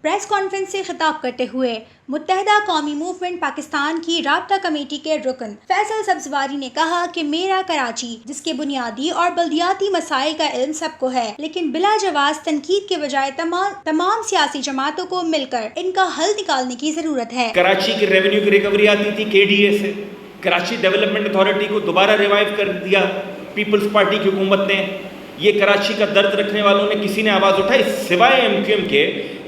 Press conference سے خطاب کرتے ہوئے متحدہ قومی موومنٹ پاکستان کی رابطہ کمیٹی کے رکن فیصل سبزواری نے کہا کہ میرا کراچی، جس کے بنیادی اور بلدیاتی مسائل کا علم سب کو ہے، لیکن بلا جواز تنقید کے بجائے تمام سیاسی جماعتوں کو مل کر ان کا حل نکالنے کی ضرورت ہے۔ کراچی کی ریونیو کی ریکوری آتی تھی KDA سے، کراچی ڈیولپمنٹ اتھارٹی کو دوبارہ ریوائیو کر دیا پیپلز پارٹی کی حکومت نے۔ یہ کراچی کا درد رکھنے والوں نے کسی نے آواز اٹھائی سوائے MQM کے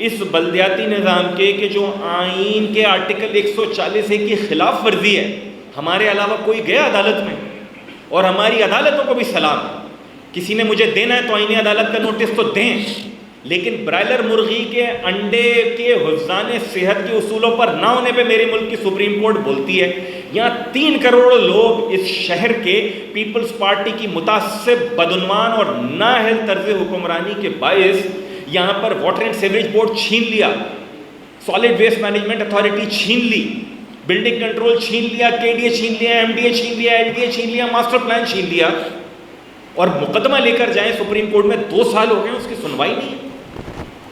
اس بلدیاتی نظام کے کہ جو آئین کے آرٹیکل 140 کی خلاف ورزی ہے؟ ہمارے علاوہ کوئی گیا عدالت میں؟ اور ہماری عدالتوں کو بھی سلام ہے، کسی نے مجھے دینا ہے تو آئینی عدالت کا نوٹس تو دیں، لیکن برائلر مرغی کے انڈے کے حفظان صحت کے اصولوں پر نہ ہونے پہ میرے ملک کی سپریم کورٹ بولتی ہے یہاں 3 کروڑ لوگ اس شہر کے پیپلز پارٹی کی متعصب، بدعنوان اور نااہل طرز حکمرانی کے باعث یہاں پر واٹر اینڈ سیوریج بورڈ چھین لیا، سالڈ ویسٹ مینجمنٹ اتھارٹی چھین لی، بلڈنگ کنٹرول چھین لیا، KDA چھین لیا، MDA چھین لیا، LDA چھین لیا، ماسٹر پلان چھین لیا، اور مقدمہ لے کر جائیں سپریم کورٹ میں 2 سال ہو گئے اس کی سنوائی نہیں۔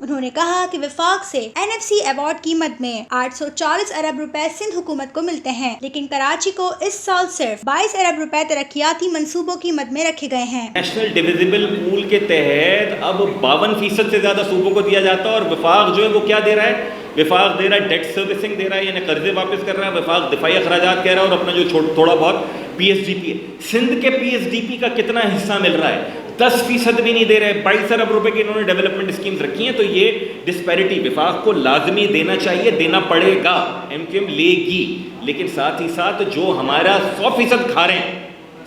انہوں نے کہا کہ وفاق سے NFC ایوارڈ کی مد میں 840 ارب روپے سندھ حکومت کو ملتے ہیں، لیکن کراچی کو اس سال صرف 22 ارب روپے ترقیاتی منصوبوں کی مد میں رکھے گئے ہیں۔ نیشنل ڈویزیبل پول کے تحت اب 52% سے زیادہ صوبوں کو دیا جاتا ہے، اور وفاق جو ہے وہ کیا دے رہا ہے؟ وفاق دے رہا ہے ڈیٹ سروسنگ دے رہا ہے، یعنی قرضے واپس کر رہا ہے، وفاق دفاعی اخراجات کہہ رہا ہے، اور اپنا جو تھوڑا بہت PSDP ہے۔ سندھ کے PSDP کا کتنا حصہ مل رہا ہے؟ 10% بھی نہیں دے رہے۔ 22 ارب روپے کی انہوں نے ڈیولپمنٹ اسکیمز رکھی ہیں، تو یہ ڈسپیرٹی وفاق کو لازمی دینا چاہیے، دینا پڑے گا، MQM لے گی، لیکن ساتھ ہی ساتھ جو ہمارا 100% کھا رہے ہیں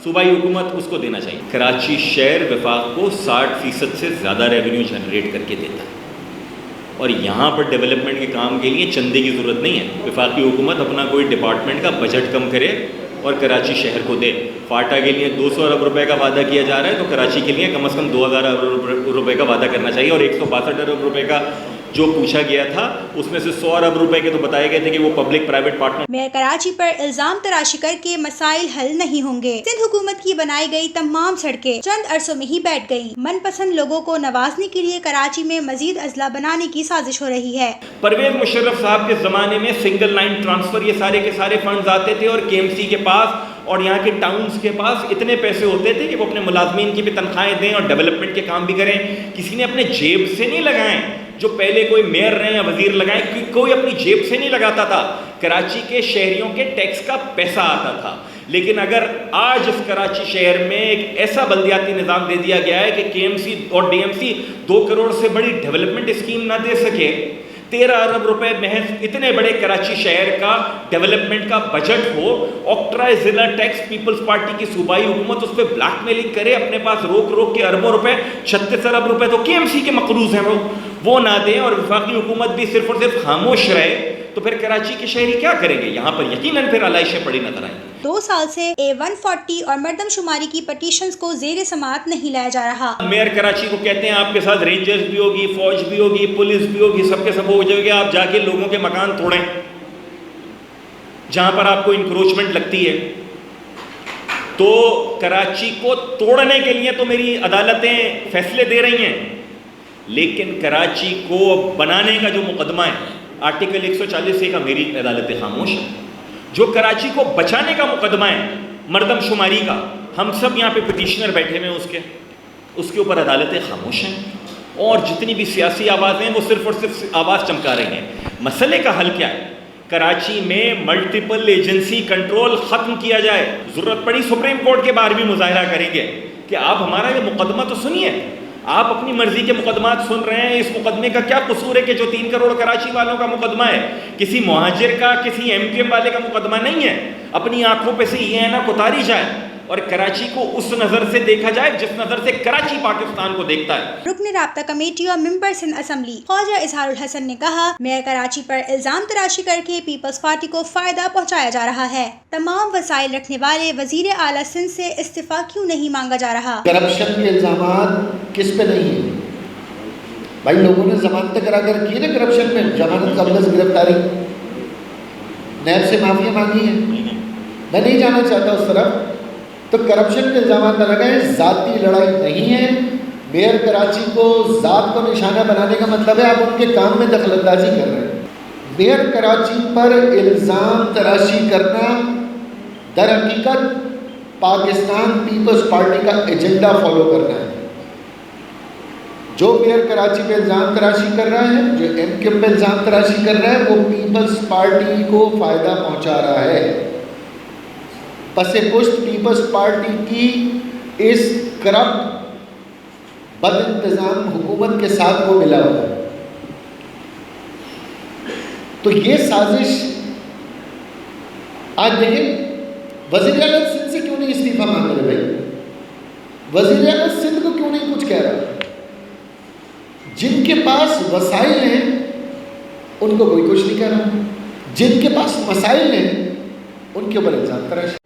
صوبائی حکومت اس کو دینا چاہیے۔ کراچی شہر وفاق کو 60% سے زیادہ ریونیو جنریٹ کر کے دیتا ہے، اور یہاں پر ڈیولپمنٹ کے کام کے لیے چندے کی ضرورت نہیں ہے۔ وفاقی حکومت اپنا کوئی ڈپارٹمنٹ کا بجٹ کم کرے اور کراچی شہر کو دے۔ فاٹا کے لیے 200 ارب روپے کا وعدہ کیا جا رہا ہے، تو کراچی کے لیے کم از کم 2000 ارب روپے کا وعدہ کرنا چاہیے، اور 162 ارب روپے کا جو پوچھا گیا تھا اس میں سے 100 ارب روپے کے تو بتائے گئے تھے کہ وہ public private partner. Mayor Karachi پر الزام تراشی کر کے مسائل حل نہیں ہوں گے۔ سندھ حکومت کی بنائی گئی تمام سڑکیں چند عرصوں میں ہی بیٹھ گئیں۔ من پسند لوگوں کو نوازنے کے لیے کراچی میں مزید اضلاع بنانے کی سازش ہو رہی ہے۔ پرویز مشرف صاحب کے زمانے میں سنگل لائن ٹرانسفر، یہ سارے کے سارے فنڈز آتے تھے، اور KMC کے پاس اور یہاں کے ٹاؤنز کے پاس اتنے پیسے ہوتے تھے کہ وہ اپنے ملازمین کی بھی تنخواہیں دیں اور ڈیولپمنٹ کے کام بھی کریں۔ کسی نے اپنے جیب سے نہیں لگائیں، جو پہلے کوئی میئر رہے یا وزیر لگائیں، کوئی اپنی جیب سے نہیں لگاتا تھا، کراچی کے شہریوں کے ٹیکس کا پیسہ آتا تھا۔ لیکن اگر آج اس کراچی شہر میں ایک ایسا بلدیاتی نظام دے دیا گیا ہے کہ KMC اور DMC 2 کروڑ سے بڑی ڈیولپمنٹ اسکیم نہ دے سکے، 13 ارب روپے محض اتنے بڑے کراچی شہر کا ڈیولپمنٹ کا بجٹ ہو، آکٹرائے ضلع ٹیکس پیپلز پارٹی کی صوبائی حکومت اس پہ بلیک میلنگ کرے، اپنے پاس روک کے اربوں روپے، 36 ارب روپے تو KMC کے مقروض ہیں وہ نہ دیں، اور وفاقی حکومت بھی صرف اور صرف خاموش رہے، تو پھر کراچی کے شہری کیا کریں گے؟ یہاں پر یقیناً پھر علائشیں پڑی نظر آئیں گی۔ 2 سال سے A140 اور مردم شماری کی پٹیشنز کو زیر سماعت نہیں لایا جا رہا۔ میئر کراچی کو کہتے ہیں آپ کے ساتھ رینجرز بھی ہوگی، فوج بھی ہوگی، پولیس بھی ہوگی، سب کے سب ہو جائے گا، آپ جا کے لوگوں کے مکان توڑیں جہاں پر آپ کو انکروچمنٹ لگتی ہے۔ تو کراچی کو توڑنے کے لیے تو میری عدالتیں فیصلے دے رہی ہیں، لیکن کراچی کو بنانے کا جو مقدمہ ہے آرٹیکل 140 کا، میری عدالتیں خاموش ہیں۔ جو کراچی کو بچانے کا مقدمہ ہے مردم شماری کا، ہم سب یہاں پہ پٹیشنر بیٹھے ہوئے ہیں، اس کے اوپر عدالتیں خاموش ہیں، اور جتنی بھی سیاسی آوازیں وہ صرف اور صرف آواز چمکا رہی ہیں۔ مسئلے کا حل کیا ہے؟ کراچی میں ملٹیپل ایجنسی کنٹرول ختم کیا جائے۔ ضرورت پڑی سپریم کورٹ کے باہر بھی مظاہرہ کریں گے کہ آپ ہمارا یہ مقدمہ تو سنیے، آپ اپنی مرضی کے مقدمات سن رہے ہیں، اس مقدمے کا کیا قصور ہے کہ جو 3 کروڑ کراچی والوں کا مقدمہ ہے، کسی مہاجر کا، کسی MQM والے کا مقدمہ نہیں ہے۔ اپنی آنکھوں پہ سے یہ اینا اتاری جائے اور کراچی کو اس نظر سے دیکھا جائے جس نظر سے کراچی پاکستان کو دیکھتا ہے۔ رکن رابطہ کمیٹی اور ممبر سندھ اسمبلی خواجہ اظہار الحسن نے کہا، میئر کراچی پر الزام تراشی کر کے پیپلز پارٹی کو فائدہ پہنچایا جا رہا ہے۔ تمام وسائل رکھنے والے وزیر اعلیٰ سندھ سے استعفیٰ کیوں نہیں مانگا جا رہا؟ کرپشن کے الزامات کس پہ نہیں ہیں؟ بھائی لوگوں نے ضمانتیں کرا کر کی نا کرپشن میں، ضمانت قبل از گرفتاری، نیب سے معافی مانگی ہے۔ میں نہیں جانا چاہتا اس طرف، تو کرپشن کے الزامات نہ لگائیں، ذاتی لڑائی نہیں ہے، میئر کراچی کو ذات کو نشانہ بنانے کا مطلب ہے آپ ان کے کام میں دخل اندازی کر رہے ہیں. میئر کراچی پر الزام تراشی کرنا در حقیقت پاکستان پیپلز پارٹی کا ایجنڈا فالو کرنا ہے. جو میئر کراچی پہ الزام تراشی کر رہا ہے, جو ایم کیو پہ الزام تراشی کر رہا ہے, وہ پیپلز پارٹی کو فائدہ پہنچا رہا ہے. پس پشت پیپلز پارٹی کی اس کرپٹ بد انتظام حکومت کے ساتھ وہ ملا ہوا ہے. تو یہ سازش آج دیکھیں وزیر اعلیٰ سندھ سے کیوں نہیں استعفیٰ مانگ رہے بھائی؟ وزیر اعلیٰ سندھ کو کیوں نہیں کچھ کہہ رہا؟ جن کے پاس وسائل ہیں ان کو کوئی کچھ نہیں کہہ رہا, جن کے پاس مسائل ہیں ان کے اوپر الزام تراشی.